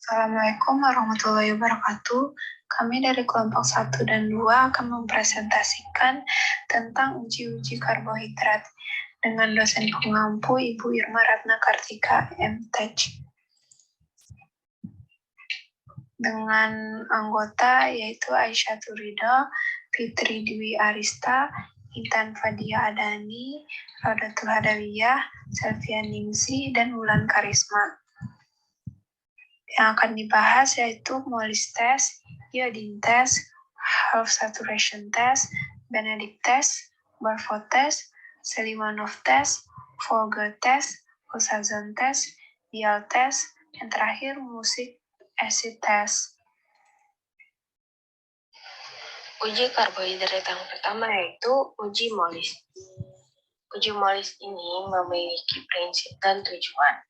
Assalamualaikum warahmatullahi wabarakatuh. Kami dari kelompok 1 dan 2 akan mempresentasikan tentang uji-uji karbohidrat dengan dosen pengampu Ibu Irma Ratna Kartika, MTech. Dengan anggota yaitu Aisyah Turido, Fitri Dwi Arista, Intan Fadia Adani, Raudatul Hadawiyah, Selvia Ningsi, dan Wulan Karisma. Yang akan dibahas yaitu Molis test, iodine test, half saturation test, Benedict test, Barfoed test, Seliwanov test, Folger test, Osazon test, Bial test, yang terakhir Music acid test. Uji karbohidrat yang pertama yaitu uji Molis. Uji Molis ini memiliki prinsip dan tujuan.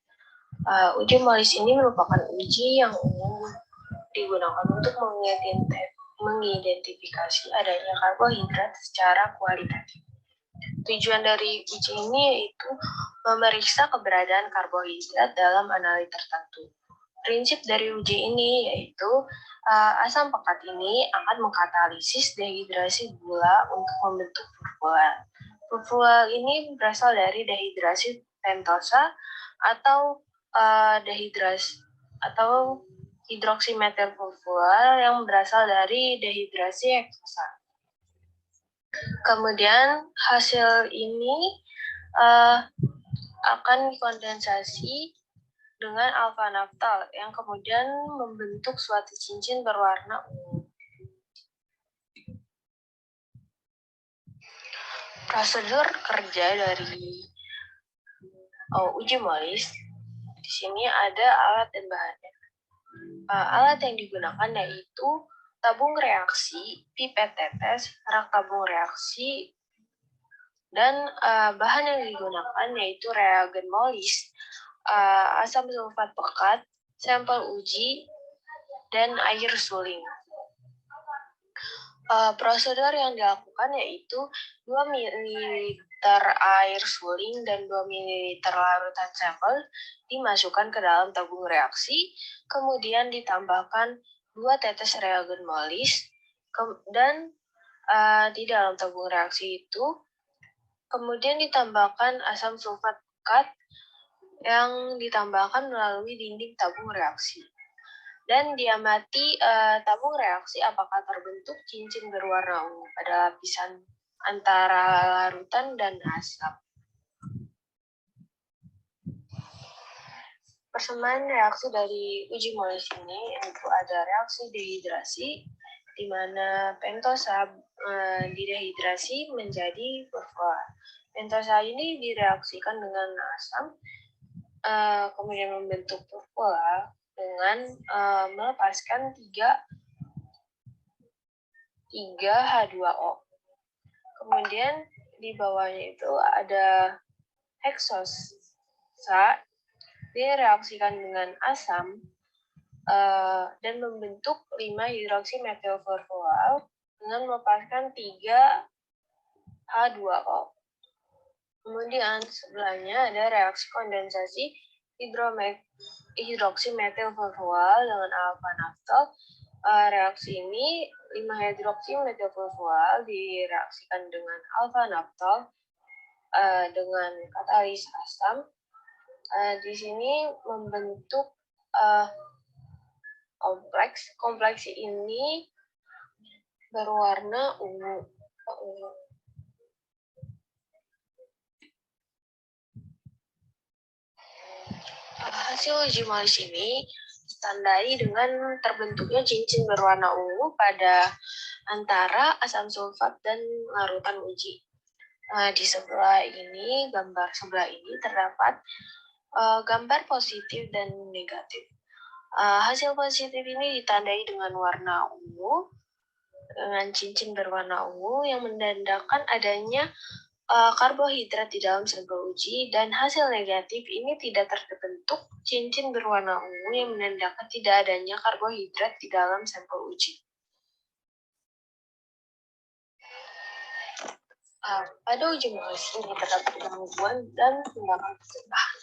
Uji Molis ini merupakan uji yang umum digunakan untuk mengidentifikasi adanya karbohidrat secara kualitatif. Tujuan dari uji ini yaitu memeriksa keberadaan karbohidrat dalam analit tertentu. Prinsip dari uji ini yaitu asam pekat ini akan mengkatalisis dehidrasi gula untuk membentuk furfural. Furfural ini berasal dari dehidrasi pentosa atau hidroksimetil furfural yang berasal dari dehidrasi hektosa. Kemudian hasil ini akan dikondensasi dengan alfa naftal yang kemudian membentuk suatu cincin berwarna ungu. Prosedur kerja dari uji Molis, di sini ada alat dan bahannya. Alat yang digunakan yaitu tabung reaksi, pipet tetes, rak tabung reaksi, dan bahan yang digunakan yaitu reagen Molis, asam sulfat pekat, sampel uji, dan air suling. Prosedur yang dilakukan yaitu 2 ml air suling dan 2 ml larutan sampel dimasukkan ke dalam tabung reaksi, kemudian ditambahkan 2 tetes reagen Molis, dan di dalam tabung reaksi itu kemudian ditambahkan asam sulfat pekat yang ditambahkan melalui dinding tabung reaksi. Dan diamati tabung reaksi apakah terbentuk cincin berwarna ungu pada lapisan antara larutan dan asam. Persamaan reaksi dari uji Molis ini yaitu ada reaksi dehidrasi, di mana pentosa didehidrasi menjadi furfural. Pentosa ini direaksikan dengan asam, kemudian membentuk furfural dengan melepaskan 3 H2O. Kemudian di bawahnya itu ada heksosa, direaksikan dengan asam dan membentuk 5 hidroksimetil furfural dengan melepaskan 3 H2O. Kemudian sebelahnya ada reaksi kondensasi hidroksimetil furfural dengan alfa naftal. Reaksi ini 5 hidroksimetil furfural direaksikan dengan alfa naftal dengan katalis asam. Di sini membentuk kompleks. Kompleks ini berwarna ungu. Hasil uji Molis ini ditandai dengan terbentuknya cincin berwarna ungu pada antara asam sulfat dan larutan uji. Di sebelah ini, gambar sebelah ini terdapat gambar positif dan negatif. Hasil positif ini ditandai dengan warna ungu, dengan cincin berwarna ungu yang menandakan adanya karbohidrat di dalam sampel uji, dan hasil negatif ini tidak terbentuk cincin berwarna ungu yang menandakan tidak adanya karbohidrat di dalam sampel uji. Pada uji Molis ini terdapat gangguan dan tindakan pencegahan.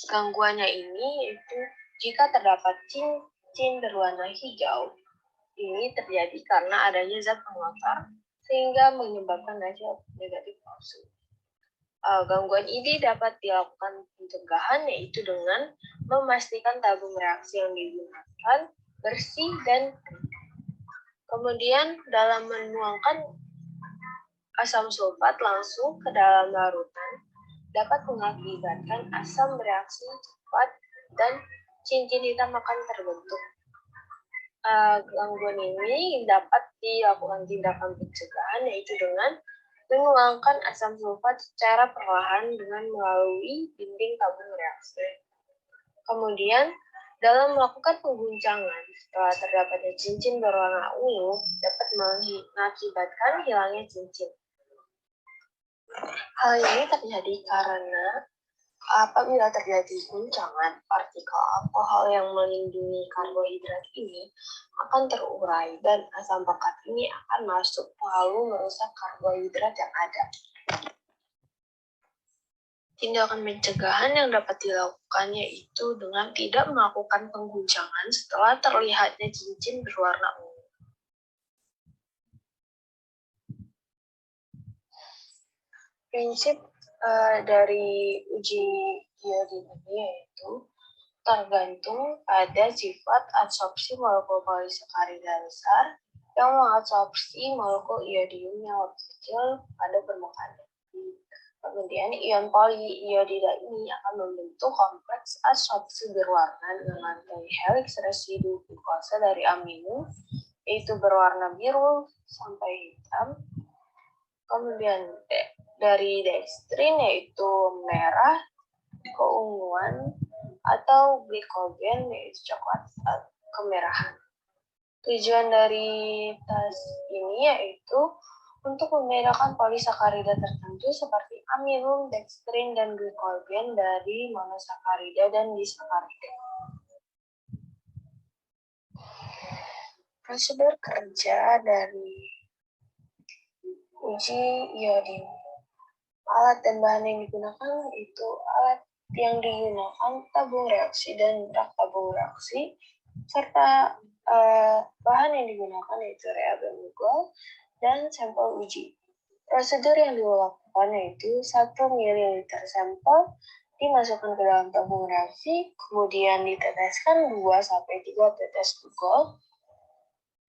Gangguannya ini yaitu jika terdapat cincin berwarna hijau ini terjadi karena adanya zat pengotor sehingga menyebabkan hasil negatif palsu. Gangguan ini dapat dilakukan pencegahan yaitu dengan memastikan tabung reaksi yang digunakan bersih dan kemudian dalam menuangkan asam sulfat langsung ke dalam larutan dapat mengakibatkan asam bereaksi cepat dan cincin hitam akan terbentuk. Gangguan ini dapat dilakukan tindakan pencegahan yaitu dengan menuangkan asam sulfat secara perlahan dengan melalui dinding tabung reaksi. Kemudian, dalam melakukan pengguncangan setelah terdapatnya cincin berwarna ungu dapat mengakibatkan hilangnya cincin. Hal ini terjadi karena apabila terjadi guncangan, partikel alkohol yang melindungi karbohidrat ini akan terurai dan asam pekat ini akan masuk lalu merusak karbohidrat yang ada. Tindakan pencegahan yang dapat dilakukan yaitu dengan tidak melakukan pengguncangan setelah terlihatnya cincin berwarna ungu. Prinsip dari uji iodin ini yaitu tergantung pada sifat adsorpsi molekul polisakarida besar yang mengabsorpsi molekul iodium yang lebih kecil pada permukaan. Kemudian ion poliiodida ini akan membentuk kompleks adsorpsi berwarna dengan rantai helix residu glukosa dari amino yaitu berwarna biru sampai hitam. Kemudian dari dextrin yaitu merah, keunguan, atau glikogen yaitu coklat kemerahan. Tujuan dari tes ini yaitu untuk membedakan polisakarida tertentu seperti aminum, dextrin, dan glikogen dari monosakarida dan disakarida. Prosedur kerja dari uji iodin. Alat dan bahan yang digunakan itu alat yang digunakan tabung reaksi dan rak tabung reaksi, serta bahan yang digunakan yaitu reagen Lugol dan sampel uji. Prosedur yang dilakukan yaitu 1 ml sampel dimasukkan ke dalam tabung reaksi, kemudian diteteskan 2-3 tetes Lugol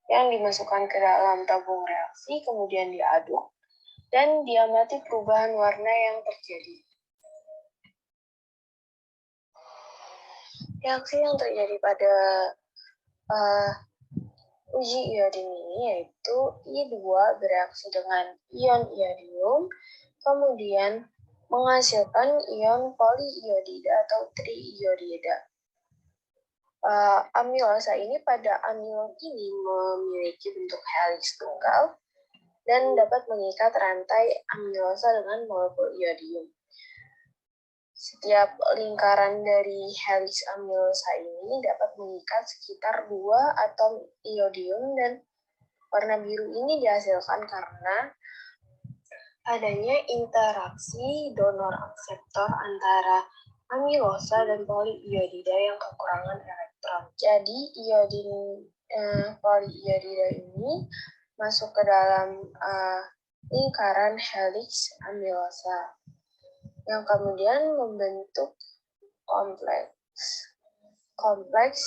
yang dimasukkan ke dalam tabung reaksi, kemudian diaduk dan diamati perubahan warna yang terjadi. Reaksi yang terjadi pada uji iodin ini yaitu I2 bereaksi dengan ion iodium, kemudian menghasilkan ion poliiodida atau triiodida. Amilosa ini pada amilon ini memiliki bentuk helix tunggal dan dapat mengikat rantai amilosa dengan molekul iodium. Setiap lingkaran dari helix amilosa ini dapat mengikat sekitar 2 atom iodium dan warna biru ini dihasilkan karena adanya interaksi donor-akseptor antara amilosa dan poliiodida yang kekurangan elektron. Jadi iodin poliiodida ini masuk ke dalam lingkaran helix amilosa yang kemudian membentuk kompleks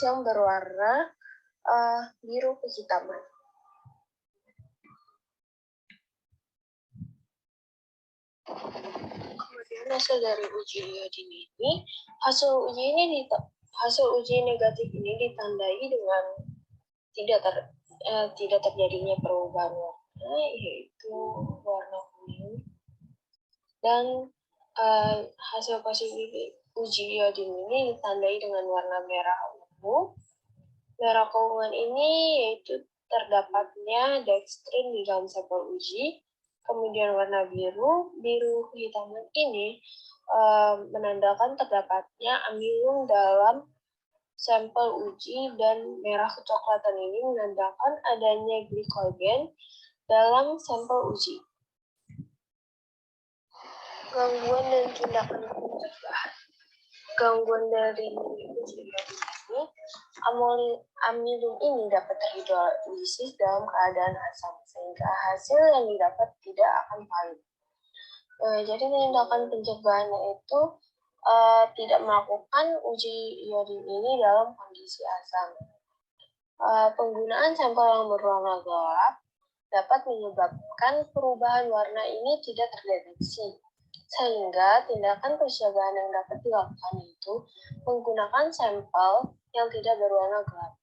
yang berwarna biru kehitaman. Kemudian hasil dari uji iodin ini, hasil uji negatif ini ditandai dengan tidak terjadinya perubahan warna, yaitu warna kuning, dan hasil positif uji iodin ini ditandai dengan warna merah ungu. Merah keunguan ini yaitu terdapatnya dextrin di dalam sampel uji. Kemudian warna biru kehitaman ini menandakan terdapatnya amilum dalam sampel uji, dan merah kecoklatan ini menandakan adanya glikogen dalam sampel uji. Gangguan dan tindakan pencegahan. Gangguan dari uji iodin ini amilum ini dapat terhidrolisis dalam keadaan asam, sehingga hasil yang didapat tidak akan pahit. Jadi tindakan pencegahannya itu tidak melakukan uji iodin ini dalam kondisi asam. Penggunaan sampel yang berwarna gelap dapat menyebabkan perubahan warna ini tidak terdeteksi, sehingga tindakan pencegahan yang dapat dilakukan itu menggunakan sampel yang tidak berwarna gelap.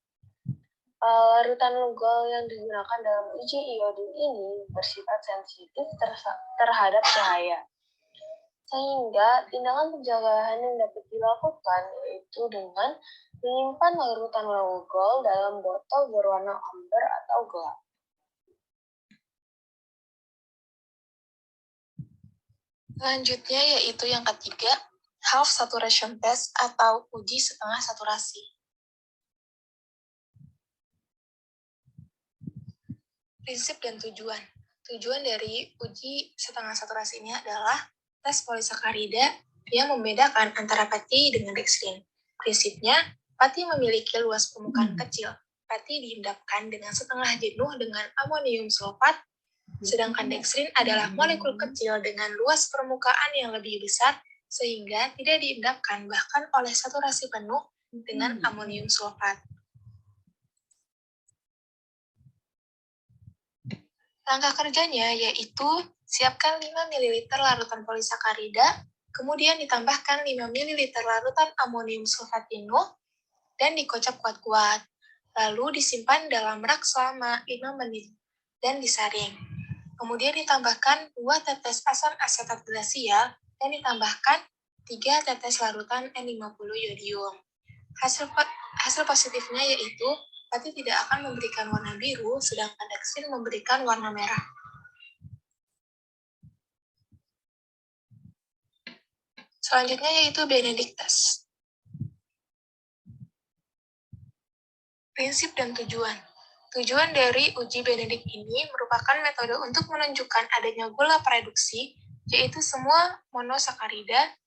Larutan lugol yang digunakan dalam uji iodin ini bersifat sensitif terhadap cahaya, sehingga tindakan pencegahan yang dapat dilakukan yaitu dengan menyimpan larutan lugol dalam botol berwarna amber atau gelap. Selanjutnya yaitu yang ketiga, half saturation test atau uji setengah saturasi. Prinsip dan tujuan. Tujuan dari uji setengah saturasi ini adalah tes polisakarida yang membedakan antara pati dengan dextrin. Prinsipnya, pati memiliki luas permukaan kecil. Pati diendapkan dengan setengah jenuh dengan amonium sulfat, sedangkan dextrin adalah molekul kecil dengan luas permukaan yang lebih besar sehingga tidak diendapkan bahkan oleh saturasi penuh dengan amonium sulfat. Langkah kerjanya yaitu siapkan 5 ml larutan polisakarida, kemudian ditambahkan 5 ml larutan amonium sulfat jenuh dan dikocok kuat-kuat. Lalu disimpan dalam rak selama 5 menit dan disaring. Kemudian ditambahkan 2 tetes asam asetat glasial dan ditambahkan 3 tetes larutan N50 yodium. Hasil positifnya yaitu pati tidak akan memberikan warna biru, sedangkan dextrin memberikan warna merah. Selanjutnya yaitu Benedict test. Prinsip dan tujuan. Tujuan dari uji Benedict ini merupakan metode untuk menunjukkan adanya gula reduksi, yaitu semua monosakarida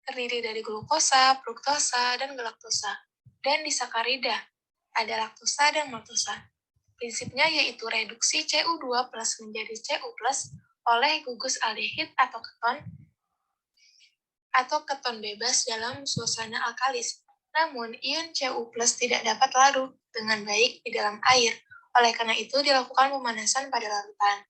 terdiri dari glukosa, fruktosa, dan galaktosa, dan disakarida ada laktosa dan maltosa. Prinsipnya yaitu reduksi Cu2 plus menjadi Cu plus oleh gugus aldehid atau keton bebas dalam suasana alkalis. Namun, ion Cu plus tidak dapat larut dengan baik di dalam air. Oleh karena itu, dilakukan pemanasan pada larutan.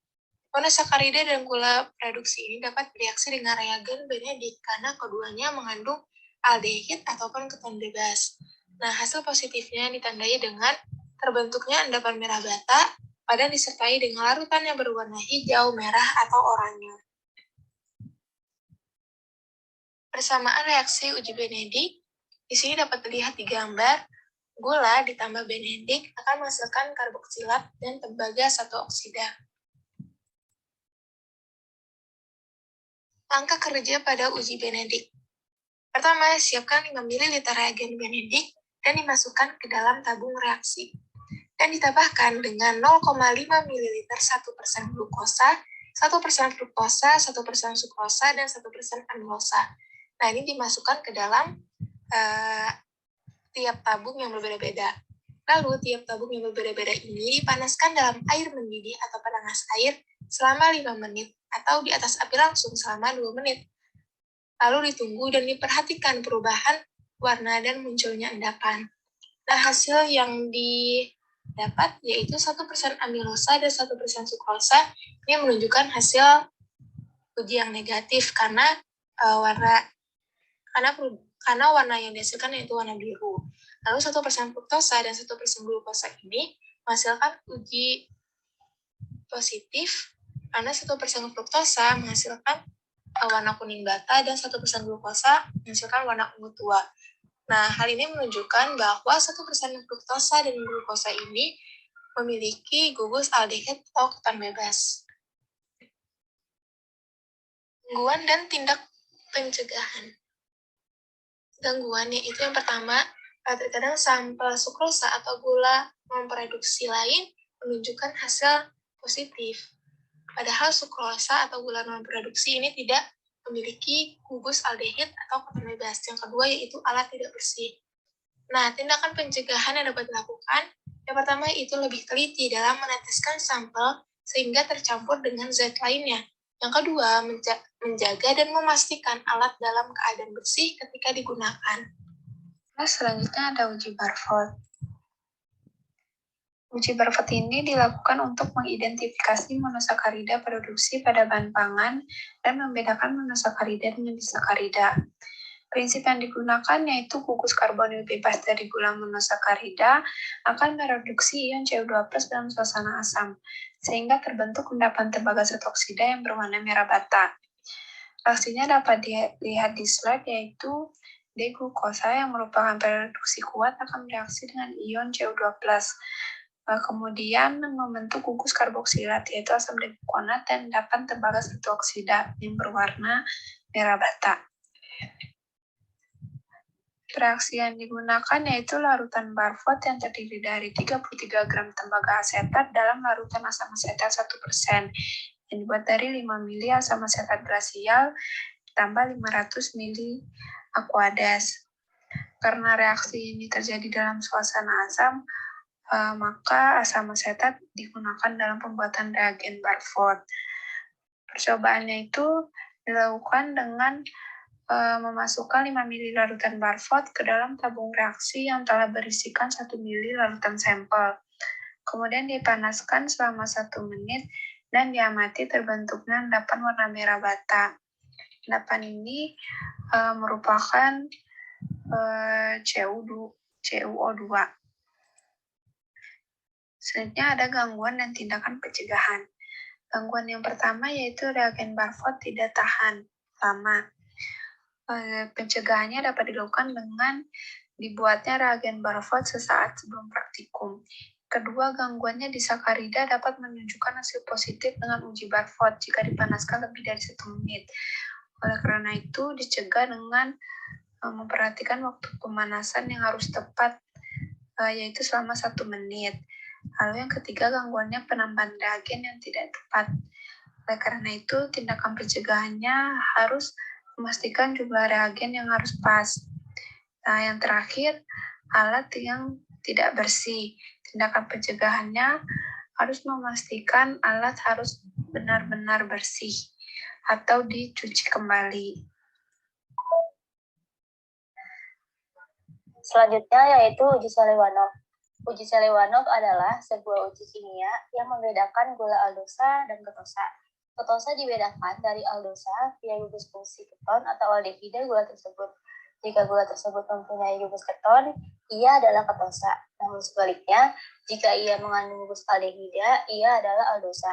Monosakarida dan gula reduksi ini dapat bereaksi dengan reagen Benedict karena keduanya mengandung aldehid ataupun keton bebas. Nah, hasil positifnya ditandai dengan terbentuknya endapan merah bata, pada disertai dengan larutan yang berwarna hijau, merah, atau oranye. Persamaan reaksi uji Benedict, di sini dapat dilihat di gambar, gula ditambah Benedict akan menghasilkan karboksilat dan tembaga satu oksida. Langkah kerja pada uji Benedict. Pertama, siapkan 5 ml reagen Benedict dan dimasukkan ke dalam tabung reaksi. Dan ditambahkan dengan 0,5 ml 1% glukosa, 1% fruktosa, 1% sukrosa, dan 1% amilosa. Nah, ini dimasukkan ke dalam tiap tabung yang berbeda-beda. Lalu, tiap tabung yang berbeda-beda ini dipanaskan dalam air mendidih atau panas air selama 5 menit atau di atas api langsung selama 2 menit. Lalu ditunggu dan diperhatikan perubahan warna dan munculnya endapan. Nah, hasil yang didapat yaitu 1% amilosa dan 1% sukrosa. Ini menunjukkan hasil uji yang negatif karena warna yang dihasilkan yaitu warna biru. Lalu 1% fruktosa dan 1% glukosa ini menghasilkan uji positif karena 1% fruktosa menghasilkan warna kuning bata dan 1% glukosa menghasilkan warna ungu tua. Nah, hal ini menunjukkan bahwa 1% fruktosa dan glukosa ini memiliki gugus aldehid atau keton bebas. Gangguan dan tindak pencegahan. Gangguan yaitu yang pertama, terkadang sampel sukrosa atau gula memproduksi lain menunjukkan hasil positif. Padahal sukrosa atau gula non-produksi ini tidak memiliki gugus aldehid atau keton bebas. Yang kedua yaitu alat tidak bersih. Nah, tindakan pencegahan yang dapat dilakukan, yang pertama itu lebih teliti dalam meneteskan sampel sehingga tercampur dengan zat lainnya. Yang kedua, menjaga dan memastikan alat dalam keadaan bersih ketika digunakan. Nah, selanjutnya ada uji Barford. Uji Barford ini dilakukan untuk mengidentifikasi monosakarida produksi pada bahan pangan dan membedakan monosakarida dengan disakarida. Prinsip yang digunakan yaitu gugus karbonil bebas dari gula monosakarida akan mereduksi ion CO2+ dalam suasana asam, sehingga terbentuk endapan tembaga zat oksida yang berwarna merah bata. Reaksinya dapat dilihat di slide, yaitu D-glukosa yang merupakan reduksi kuat akan bereaksi dengan ion CO2+. Kemudian membentuk gugus karboksilat, yaitu asam degukonat dan endapan tembaga zat oksida yang berwarna merah bata. Reaksi yang digunakan yaitu larutan Barford yang terdiri dari 33 gram tembaga asetat dalam larutan asam asetat 1%, yang dibuat dari 5 mili asam asetat glasial ditambah 500 mili aqueous. Karena reaksi ini terjadi dalam suasana asam, maka asam asetat digunakan dalam pembuatan reagen Barford. Percobaannya itu dilakukan dengan memasukkan 5 mili larutan Barford ke dalam tabung reaksi yang telah berisikan 1 mili larutan sampel. Kemudian dipanaskan selama 1 menit dan diamati terbentuknya endapan warna merah bata. Endapan ini merupakan CuO2. Selanjutnya ada gangguan dan tindakan pencegahan. Gangguan yang pertama yaitu reagen Barford tidak tahan lama. Pencegahannya dapat dilakukan dengan dibuatnya reagen Barford sesaat sebelum praktikum. Kedua, gangguannya disakarida dapat menunjukkan hasil positif dengan uji Barford jika dipanaskan lebih dari 1 menit. Oleh karena itu, dicegah dengan memperhatikan waktu pemanasan yang harus tepat, yaitu selama 1 menit. Lalu yang ketiga, gangguannya penambahan reagen yang tidak tepat. Oleh karena itu, tindakan pencegahannya harus memastikan jumlah reagen yang harus pas. Nah, yang terakhir, alat yang tidak bersih. Tindakan pencegahannya harus memastikan alat harus benar-benar bersih atau dicuci kembali. Selanjutnya yaitu uji Seliwanov. Uji Seliwanov adalah sebuah uji kimia yang membedakan gula aldosa dan ketosa. Ketosa dibedakan dari aldosa via gugus fungsi keton atau aldehida gula tersebut. Jika gula tersebut mempunyai gugus keton, ia adalah ketosa. Namun sebaliknya, jika ia mengandung gugus aldehida, ia adalah aldosa.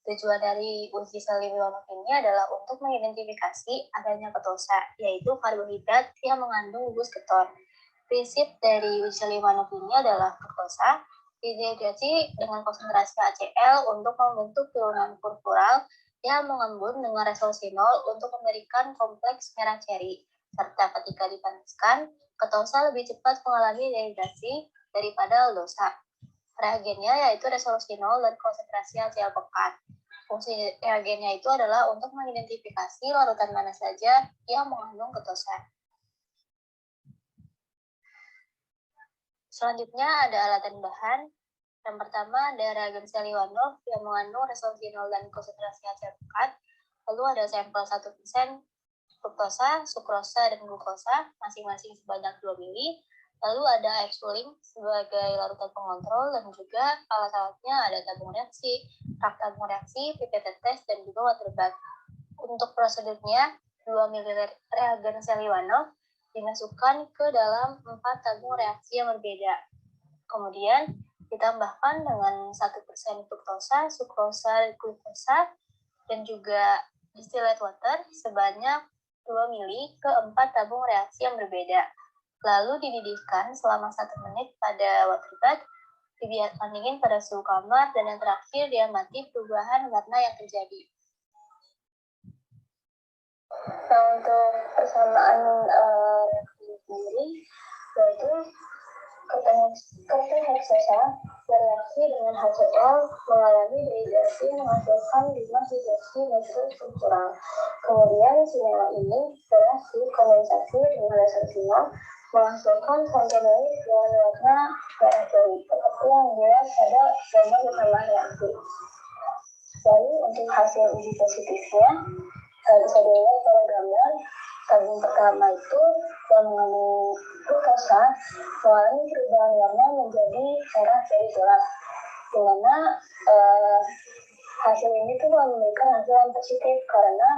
Tujuan dari uji Seliwanov ini adalah untuk mengidentifikasi adanya ketosa, yaitu karbohidrat yang mengandung gugus keton. Prinsip dari uji Seliwanov ini adalah glukosa didehidrasi dengan konsentrasi HCl untuk membentuk turunan purpural yang mengembun dengan resolusi 0 untuk memberikan kompleks merah ceri. Serta ketika dipanaskan, ketosa lebih cepat mengalami dehidrasi daripada aldosa. Reagennya yaitu resolusi 0 dan konsentrasi HCl pekat. Fungsi reagennya itu adalah untuk mengidentifikasi larutan mana saja yang mengandung ketosa. Selanjutnya ada alat dan bahan. Yang pertama ada reagen Seliwanov yang mengandung resolusi 0 dan konsentrasi HCl pekat. Lalu ada sampel 1% fruktosa, sukrosa, dan glukosa masing-masing sebanyak 2 mili. Lalu ada X-Link sebagai larutan pengontrol dan juga alat-alatnya ada tabung reaksi, rak tabung reaksi, pipet tetes, dan juga water bath. Untuk prosedurnya, 2 mili reagen Seliwanov dimasukkan ke dalam 4 tabung reaksi yang berbeda. Kemudian ditambahkan dengan 1% fruktosa, sukrosa, glukosa, dan juga distilled water sebanyak 2 mili ke 4 tabung reaksi yang berbeda. Lalu dididihkan selama 1 menit pada water bath, dibiarkan dingin pada suhu kamar, dan yang terakhir diamati perubahan warna yang terjadi. Nah, untuk persamaan reaksi sendiri, yaitu keton heksosa bereaksi dengan HCl mengalami dehidrasi menghasilkan 5 hidrasi nitrostruktural. Kemudian senyawa ini bereaksi kondensasi dengan resolusi 0 menghasilkan kontaminasi dengan warna merah jeli seperti yang dilihat pada gambar utama reaksi. Lalu untuk hasil uji positifnya bisa dilihat pada gambar tabung pertama itu yang mengandung glukosa mengalami perubahan warna menjadi merah jeli gelap, di mana hasil ini tuh memberikan hasil yang positif karena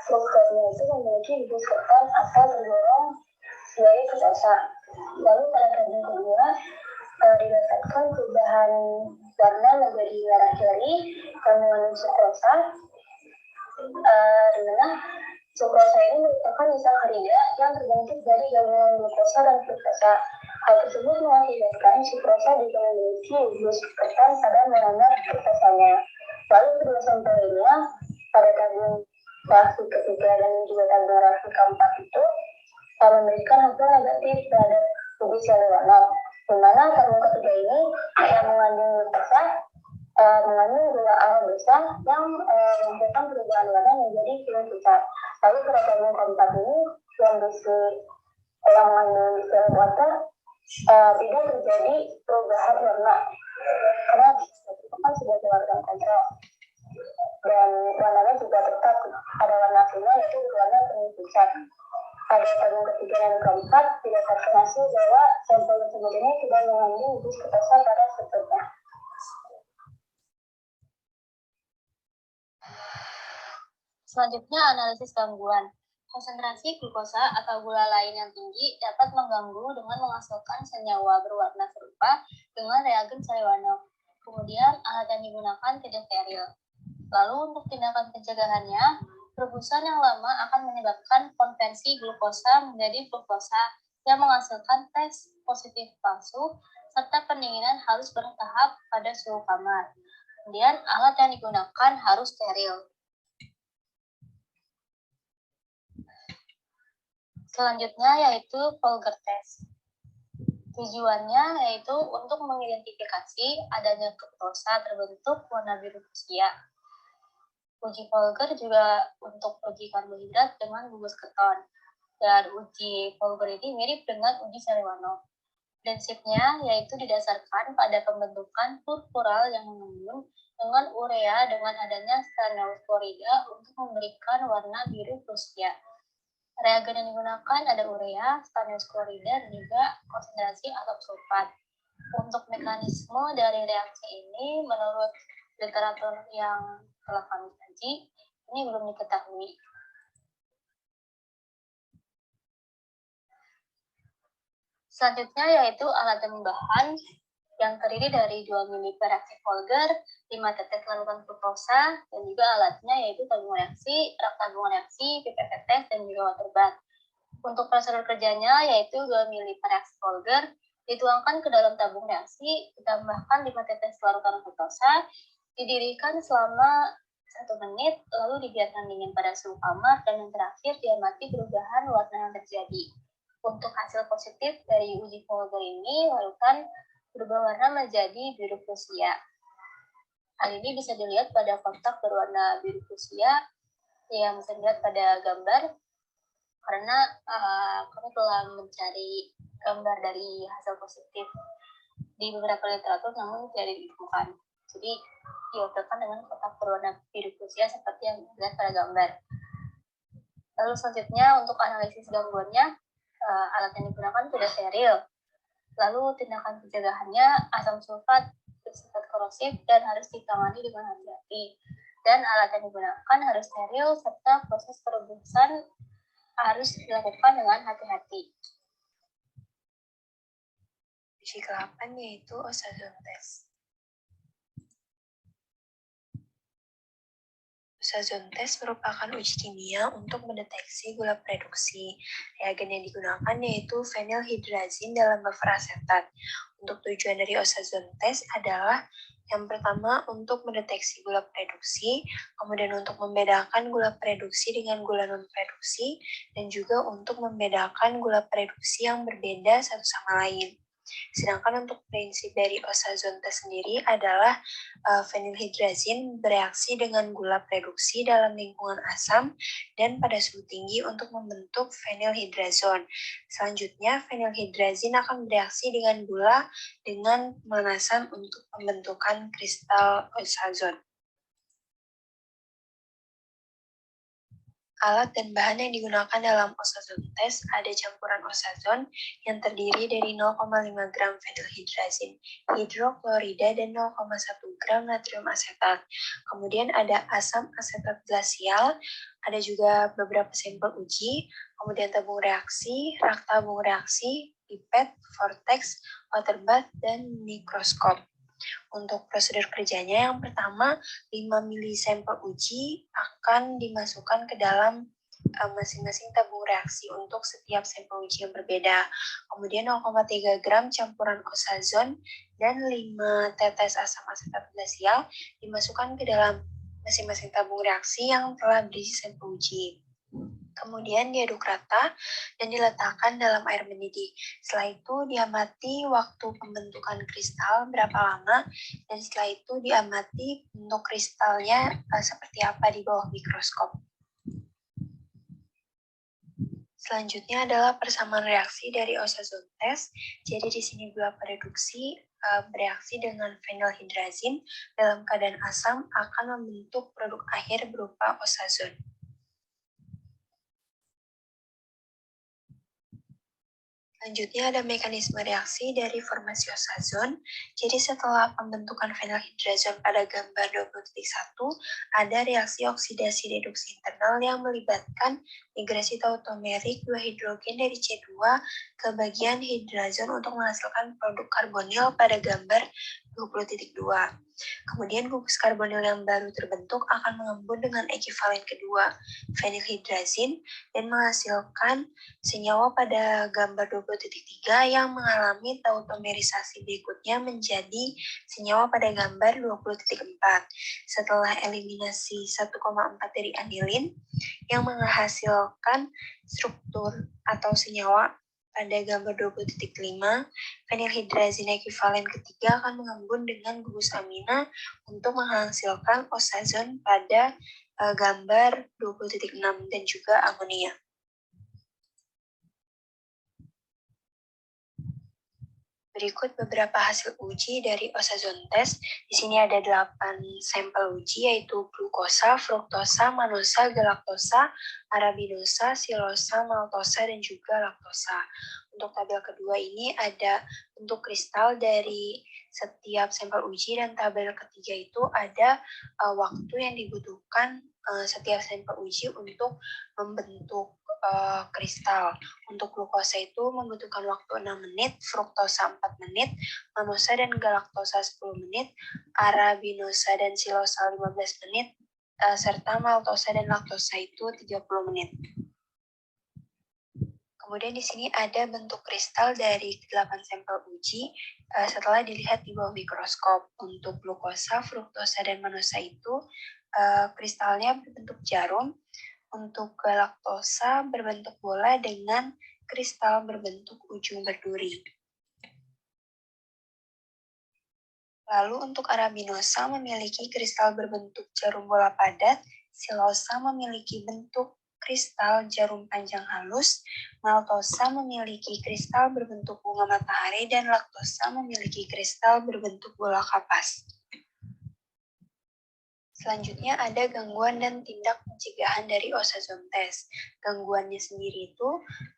glukosanya itu memiliki bus keton atau terdorong dari glukosa. Lalu pada tabung kedua didapatkan perubahan warna menjadi merah jeli kandungan sukrosa, di mana sukrosa ini merupakan sakarida yang terbentuk dari gabungan glukosa dan fruktosa. Hal tersebut mengakibatkan sukrosa juga memiliki bus keton pada monomer fruktosanya. Lalu kedua sampel lainnya pada tabung reaksi ketiga dan juga tabung reaksi keempat itu memberikan hasil negatif terhadap uji seliwanol, di mana tabung ketiga ini yang mengandung glukosa mengandung gula aldosa yang menghasilkan perubahan warna menjadi kuning pucat. Lalu pada tabung keempat ini yang berisi yang mengandung seliwanol tidak terjadi perubahan warna karena itu kan sudah keluarkan kontrol, dan warnanya juga tetap ada warna kuning yaitu warna kuning pucat. Pada tabung ketiga dan keempat didapatkan hasil bahwa sampel tersebut ini tidak mengandung bus glukosa pada strukturnya. Selanjutnya analisis gangguan. Konsentrasi glukosa atau gula lain yang tinggi dapat mengganggu dengan menghasilkan senyawa berwarna serupa dengan reagen Seliwanov. Kemudian alat yang digunakan tidak steril. Lalu untuk tindakan pencegahannya, perebusan yang lama akan menyebabkan konversi glukosa menjadi fruktosa yang menghasilkan tes positif palsu, serta pendinginan harus bertahap pada suhu kamar. Kemudian alat yang digunakan harus steril. Selanjutnya yaitu Folger test. Tujuannya yaitu untuk mengidentifikasi adanya fruktosa terbentuk warna biru fuchsia. Uji Folger juga untuk uji karbohidrat dengan gugus keton. Dan uji Folger ini mirip dengan uji Seliwanov. Prinsipnya yaitu didasarkan pada pembentukan purpural yang mengandung dengan urea dengan adanya stannous chlorida untuk memberikan warna biru fuchsia. Reagen yang digunakan ada urea, stannous chlorida, dan juga konsentrasi atom sulfat. Untuk mekanisme dari reaksi ini, menurut literatur yang telah kami kaji, ini belum diketahui. Selanjutnya yaitu alat tambahan yang terdiri dari 2 mili reaksi Folger, 5 tetes larutan fruktosa, dan juga alatnya yaitu tabung reaksi, rak tabung reaksi, pipet tetes, dan juga water bath. Untuk prosedur kerjanya yaitu 2 mili reaksi Folger, dituangkan ke dalam tabung reaksi, ditambahkan 5 tetes larutan fruktosa, didirikan selama 1 menit, lalu dibiarkan dingin pada suhu kamar, dan yang terakhir diamati perubahan warna yang terjadi. Untuk hasil positif dari uji Folger ini, larutan berubah warna menjadi biru fuchsia. Hal ini bisa dilihat pada kontak berwarna biru fuchsia yang bisa dilihat pada gambar, karena kami telah mencari gambar dari hasil positif di beberapa literatur namun tidak ditemukan. Jadi diwakilkan dengan kotak berwarna biru fuchsia seperti yang dilihat pada gambar. Lalu selanjutnya untuk analisis gangguannya, alat yang digunakan sudah steril. Lalu tindakan pencegahannya, asam sulfat bersifat korosif dan harus ditangani dengan hati-hati. Dan alat yang digunakan harus steril serta proses perebusan harus dilakukan dengan hati-hati. Uji ke-8 yaitu ozone test. Ozone test merupakan uji kimia untuk mendeteksi gula reduksi. Reagen yang digunakan yaitu fenilhydrazine dalam buffer asetat. Untuk tujuan dari ozone test adalah yang pertama untuk mendeteksi gula reduksi, kemudian untuk membedakan gula reduksi dengan gula non-reduksi, dan juga untuk membedakan gula reduksi yang berbeda satu sama lain. Sedangkan untuk prinsip dari ozazon test sendiri adalah fenilhidrazin bereaksi dengan gula reduksi dalam lingkungan asam dan pada suhu tinggi untuk membentuk fenilhidrazon. Selanjutnya, fenilhidrazin akan bereaksi dengan gula dengan pemanasan untuk pembentukan kristal ozazon. Alat dan bahan yang digunakan dalam ozazon test ada campuran ozazon yang terdiri dari 0,5 gram fenilhidrazin, hidroklorida, dan 0,1 gram natrium asetat. Kemudian ada asam asetat glasial, ada juga beberapa sampel uji, kemudian tabung reaksi, rak tabung reaksi, pipet, vortex, water bath, dan mikroskop. Untuk prosedur kerjanya, yang pertama, 5 mili sampel uji akan dimasukkan ke dalam masing-masing tabung reaksi untuk setiap sampel uji yang berbeda. Kemudian 0,3 gram campuran ozazon dan 5 tetes asam asetat glasial dimasukkan ke dalam masing-masing tabung reaksi yang telah berisi sampel uji. Kemudian diaduk rata dan diletakkan dalam air mendidih. Setelah itu diamati waktu pembentukan kristal berapa lama, dan setelah itu diamati bentuk kristalnya seperti apa di bawah mikroskop. Selanjutnya adalah persamaan reaksi dari ozazon test. Jadi di sini gula reduksi bereaksi dengan fenilhidrazin dalam keadaan asam akan membentuk produk akhir berupa ozazon. Selanjutnya ada mekanisme reaksi dari formasi ozazon. Jadi setelah pembentukan fenilhidrazon pada gambar 20.1, ada reaksi oksidasi reduksi internal yang melibatkan migrasi tautomerik 2 hidrogen dari C2 ke bagian hidrazon untuk menghasilkan produk karbonil pada gambar 20.2. Kemudian gugus karbonil yang baru terbentuk akan mengembun dengan ekivalen kedua, fenilhidrazin, dan menghasilkan senyawa pada gambar 20.3 yang mengalami tautomerisasi berikutnya menjadi senyawa pada gambar 20.4. Setelah eliminasi 1,4 dari anilin yang menghasilkan struktur atau senyawa pada gambar 20.5, fenilhidrazin ekivalen ketiga akan mengembun dengan gugus amina untuk menghasilkan ozazon pada gambar 20.6 dan juga amonia. Berikut beberapa hasil uji dari ozazon test. Di sini ada 8 sampel uji, yaitu glukosa, fruktosa, manosa, galaktosa, arabinosa, silosa, maltosa, dan juga laktosa. Untuk tabel kedua ini ada bentuk kristal dari setiap sampel uji, dan tabel ketiga itu ada waktu yang dibutuhkan setiap sampel uji untuk membentuk kristal. Untuk glukosa itu membutuhkan waktu 6 menit, fruktosa 4 menit, manosa dan galaktosa 10 menit, arabinosa dan silosa 15 menit, serta maltosa dan laktosa itu 30 menit. Kemudian di sini ada bentuk kristal dari 8 sampel uji setelah dilihat di bawah mikroskop. Untuk glukosa, fruktosa, dan manosa itu kristalnya berbentuk jarum. Untuk galaktosa berbentuk bola dengan kristal berbentuk ujung berduri. Lalu untuk arabinosa memiliki kristal berbentuk jarum bola padat, silosa memiliki bentuk kristal jarum panjang halus, maltosa memiliki kristal berbentuk bunga matahari, dan laktosa memiliki kristal berbentuk bola kapas. Selanjutnya ada gangguan dan tindak pencegahan dari ozazon test. Gangguannya sendiri itu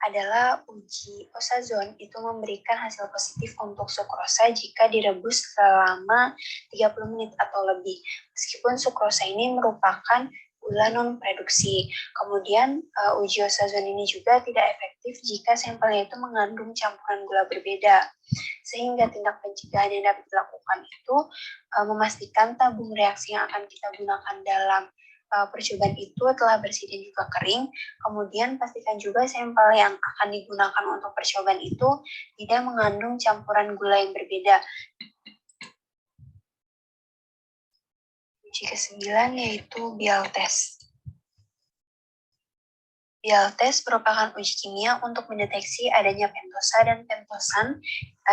adalah uji ozazon itu memberikan hasil positif untuk sukrosa jika direbus selama 30 menit atau lebih. Meskipun sukrosa ini merupakan gula non-produksi. Kemudian uji ozazon ini juga tidak efektif jika sampelnya itu mengandung campuran gula berbeda. Sehingga tindak pencegahan yang dapat dilakukan itu memastikan tabung reaksi yang akan kita gunakan dalam percobaan itu telah bersih dan juga kering. Kemudian pastikan juga sampel yang akan digunakan untuk percobaan itu tidak mengandung campuran gula yang berbeda. Uji ke-9 yaitu Bial test. Bial test merupakan uji kimia untuk mendeteksi adanya pentosa dan pentosan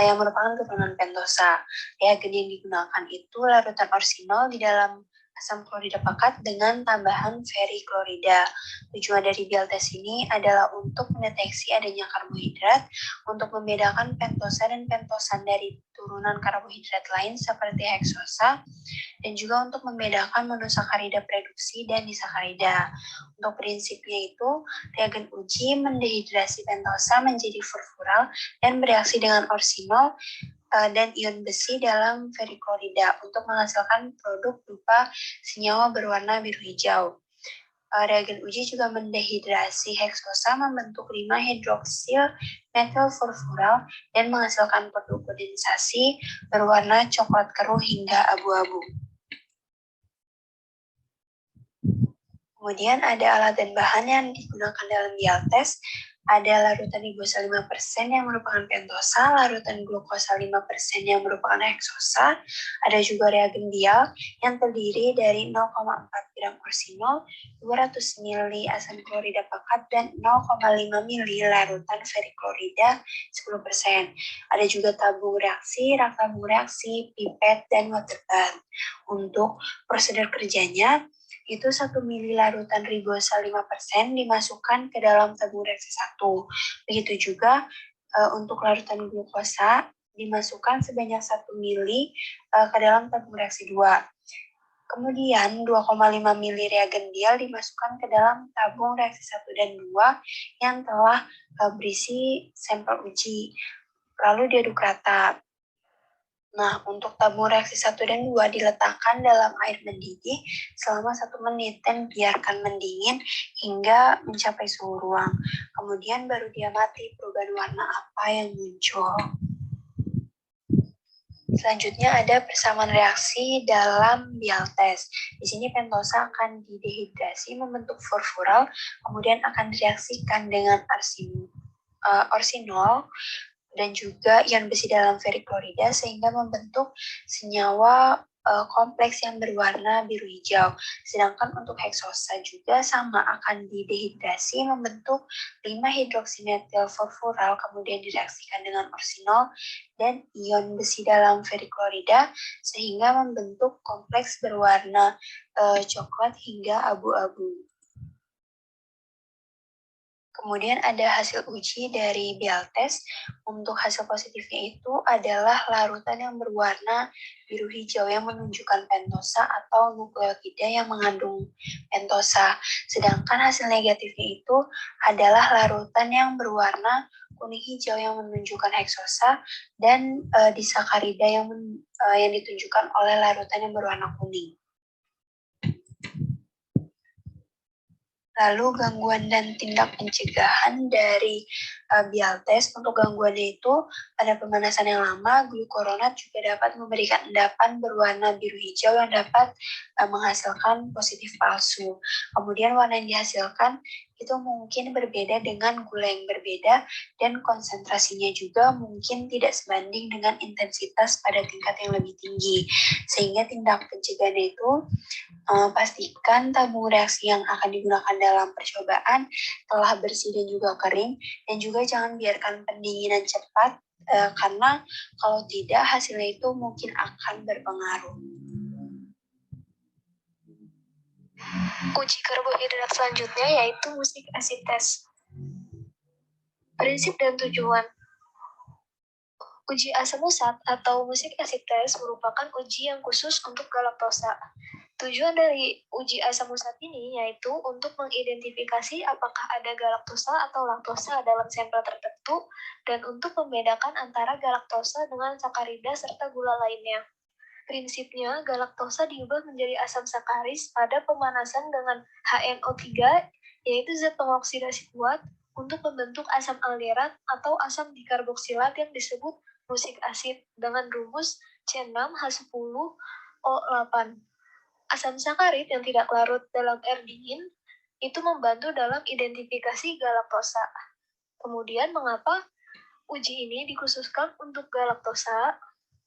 yang merupakan keturunan pentosa. Reagen yang digunakan itu larutan orsinol di dalam asam klorida pekat dengan tambahan feriklorida. Tujuan dari bial test ini adalah untuk mendeteksi adanya karbohidrat, untuk membedakan pentosa dan pentosan dari turunan karbohidrat lain seperti heksosa, dan juga untuk membedakan monosakarida produksi dan disakarida. Untuk prinsipnya itu, reagen uji mendehidrasi pentosa menjadi furfural dan bereaksi dengan orsinol dan ion besi dalam feriklorida untuk menghasilkan produk berupa senyawa berwarna biru hijau. Reagen uji juga mendehidrasi heksosa membentuk 5-hidroksil metil furfural dan menghasilkan produk kondensasi berwarna coklat keruh hingga abu-abu. Kemudian ada alat dan bahan yang digunakan dalam bial test. Ada larutan ribosa 5% yang merupakan pentosa, larutan glukosa 5% yang merupakan heksosa. Ada juga reagen bial yang terdiri dari 0,4 gram orsinol, 200 ml asam klorida pekat, dan 0,5 ml larutan feriklorida 10%. Ada juga tabung reaksi, rak tabung reaksi, pipet, dan water bath. Untuk prosedur kerjanya, itu 1 ml larutan ribosa 5% dimasukkan ke dalam tabung reaksi 1. Begitu juga untuk larutan glukosa dimasukkan sebanyak 1 ml ke dalam tabung reaksi 2. Kemudian 2,5 ml reagen bial dimasukkan ke dalam tabung reaksi 1 dan 2 yang telah berisi sampel uji. Lalu diaduk rata. Nah, untuk tabung reaksi 1 dan 2 diletakkan dalam air mendidih selama 1 menit dan biarkan mendingin hingga mencapai suhu ruang. Kemudian baru diamati perubahan warna apa yang muncul. Selanjutnya ada persamaan reaksi dalam bial test. Di sini pentosa akan didehidrasi membentuk furfural, kemudian akan direaksikan dengan orsinol dan juga ion besi dalam feriklorida sehingga membentuk senyawa kompleks yang berwarna biru hijau. Sedangkan untuk heksosa juga sama, akan didehidrasi membentuk 5-hidroksimetil furfural kemudian direaksikan dengan orsinol dan ion besi dalam feriklorida sehingga membentuk kompleks berwarna coklat hingga abu-abu. Kemudian ada hasil uji dari bial test. Untuk hasil positifnya itu adalah larutan yang berwarna biru hijau yang menunjukkan pentosa atau nukleotida yang mengandung pentosa. Sedangkan hasil negatifnya itu adalah larutan yang berwarna kuning hijau yang menunjukkan heksosa dan disakarida yang ditunjukkan oleh larutan yang berwarna kuning. Lalu gangguan dan tindak pencegahan dari bial test. Untuk gangguannya itu pada pemanasan yang lama, glukuronat juga dapat memberikan endapan berwarna biru hijau yang dapat menghasilkan positif palsu. Kemudian warna yang dihasilkan itu mungkin berbeda dengan gula yang berbeda dan konsentrasinya juga mungkin tidak sebanding dengan intensitas pada tingkat yang lebih tinggi. Sehingga tindak pencegahannya itu pastikan tabung reaksi yang akan digunakan dalam percobaan telah bersih dan juga kering, dan juga jangan biarkan pendinginan cepat karena kalau tidak hasilnya itu mungkin akan berpengaruh. Uji karbohidrat selanjutnya yaitu musik acid test. Prinsip dan tujuan. Uji asam usat atau musik acid test merupakan uji yang khusus untuk galaktosa. Tujuan dari uji asam usat ini yaitu untuk mengidentifikasi apakah ada galaktosa atau laktosa dalam sampel tertentu dan untuk membedakan antara galaktosa dengan sakarida serta gula lainnya. Prinsipnya, galaktosa diubah menjadi asam sakaris pada pemanasan dengan HNO3, yaitu zat pengoksidasi kuat, untuk membentuk asam alderat atau asam dikarboksilat yang disebut musik asid dengan rumus C6H10O8. Asam sakarit yang tidak larut dalam air dingin itu membantu dalam identifikasi galaktosa. Kemudian mengapa uji ini dikhususkan untuk galaktosa?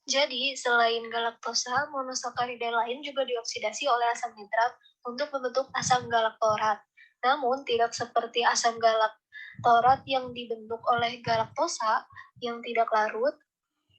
Jadi, selain galaktosa, monosakarida lain juga dioksidasi oleh asam nitrat untuk membentuk asam galaktorat. Namun, tidak seperti asam galaktorat yang dibentuk oleh galaktosa yang tidak larut,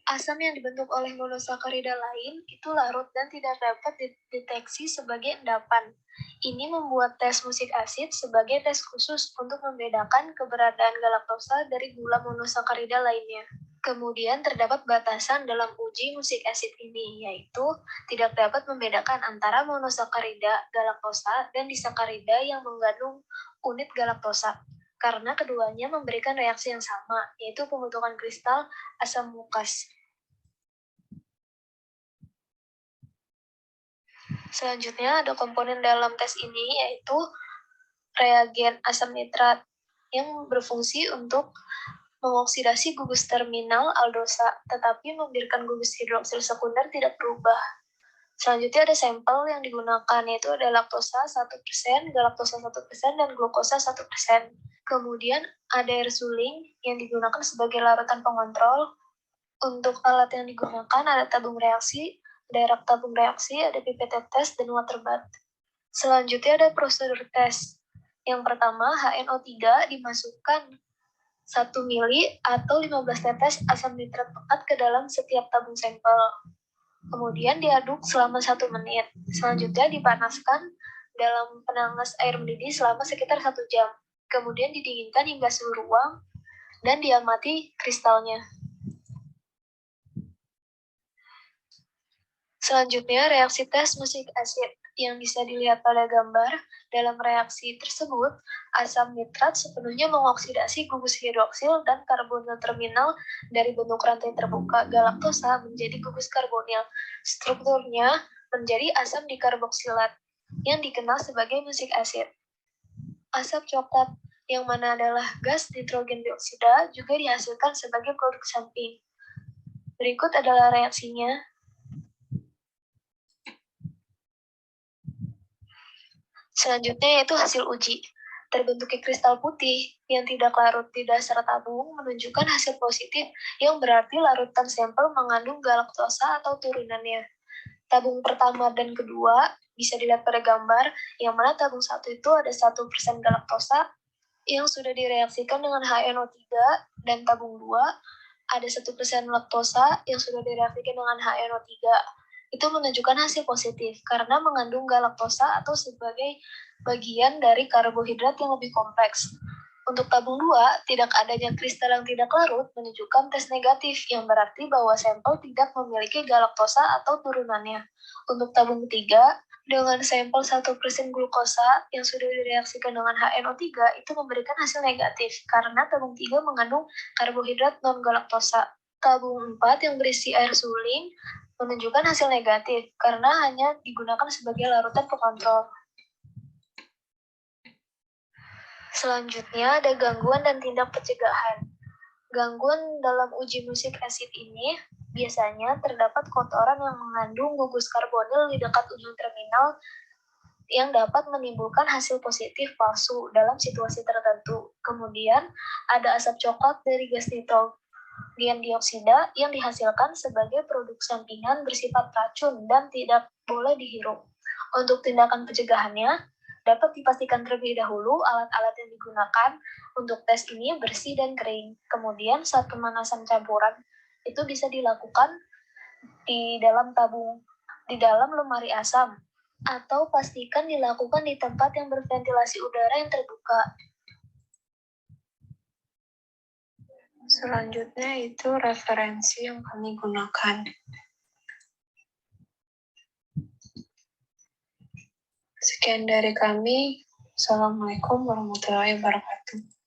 asam yang dibentuk oleh monosakarida lain itu larut dan tidak dapat dideteksi sebagai endapan. Ini membuat tes musik asid sebagai tes khusus untuk membedakan keberadaan galaktosa dari gula monosakarida lainnya. Kemudian terdapat batasan dalam uji musik asid ini, yaitu tidak dapat membedakan antara monosakarida galaktosa dan disakarida yang mengandung unit galaktosa, karena keduanya memberikan reaksi yang sama, yaitu pembentukan kristal asam mukas. Selanjutnya ada komponen dalam tes ini, yaitu reagen asam nitrat yang berfungsi untuk mengoksidasi gugus terminal aldosa, tetapi memberikan gugus hidroksil sekunder tidak berubah. Selanjutnya ada sampel yang digunakan, yaitu ada laktosa 1%, galaktosa 1%, dan glukosa 1%. Kemudian ada air suling yang digunakan sebagai larutan pengontrol. Untuk alat yang digunakan ada tabung reaksi, ada rak tabung reaksi, ada pipet tetes, dan water bath. Selanjutnya ada prosedur tes. Yang pertama, HNO3 dimasukkan 1 mili atau 15 tetes asam nitrat pekat ke dalam setiap tabung sampel. Kemudian diaduk selama 1 menit. Selanjutnya dipanaskan dalam penangas air mendidih selama sekitar 1 jam. Kemudian didinginkan hingga suhu ruang dan diamati kristalnya. Selanjutnya, reaksi tes musik asid yang bisa dilihat pada gambar. Dalam reaksi tersebut, asam nitrat sepenuhnya mengoksidasi gugus hidroksil dan karbonil terminal dari bentuk rantai terbuka galaktosa menjadi gugus karbonil. Strukturnya menjadi asam dikarboksilat yang dikenal sebagai musik asid. Asap coklat yang mana adalah gas nitrogen dioksida juga dihasilkan sebagai produk samping. Berikut adalah reaksinya. Selanjutnya yaitu hasil uji. Terbentuknya kristal putih yang tidak larut di dasar tabung menunjukkan hasil positif yang berarti larutan sampel mengandung galaktosa atau turunannya. Tabung pertama dan kedua bisa dilihat pada gambar, yang mana tabung 1 itu ada 1% galaktosa yang sudah direaksikan dengan HNO3, dan tabung 2 ada 1% laktosa yang sudah direaksikan dengan HNO3. Itu menunjukkan hasil positif karena mengandung galaktosa atau sebagai bagian dari karbohidrat yang lebih kompleks. Untuk tabung 2, tidak adanya kristal yang tidak larut menunjukkan tes negatif, yang berarti bahwa sampel tidak memiliki galaktosa atau turunannya. Untuk tabung 3, dengan sampel 1% glukosa yang sudah direaksikan dengan HNO3 itu memberikan hasil negatif karena tabung 3 mengandung karbohidrat non-galaktosa. Tabung 4 yang berisi air suling menunjukkan hasil negatif karena hanya digunakan sebagai larutan pengontrol. Selanjutnya ada gangguan dan tindak pencegahan. Gangguan dalam uji musik asid ini biasanya terdapat kotoran yang mengandung gugus karbonil di dekat ujung terminal yang dapat menimbulkan hasil positif palsu dalam situasi tertentu. Kemudian ada asap coklat dari gas nitrogen dioksida yang dihasilkan sebagai produk sampingan bersifat racun dan tidak boleh dihirup. Untuk tindakan pencegahannya, dapat dipastikan terlebih dahulu alat-alat yang digunakan untuk tes ini bersih dan kering. Kemudian saat pemanasan campuran itu bisa dilakukan di dalam lemari asam, atau pastikan dilakukan di tempat yang berventilasi udara yang terbuka. Selanjutnya itu referensi yang kami gunakan. Sekian dari kami. Assalamualaikum warahmatullahi wabarakatuh.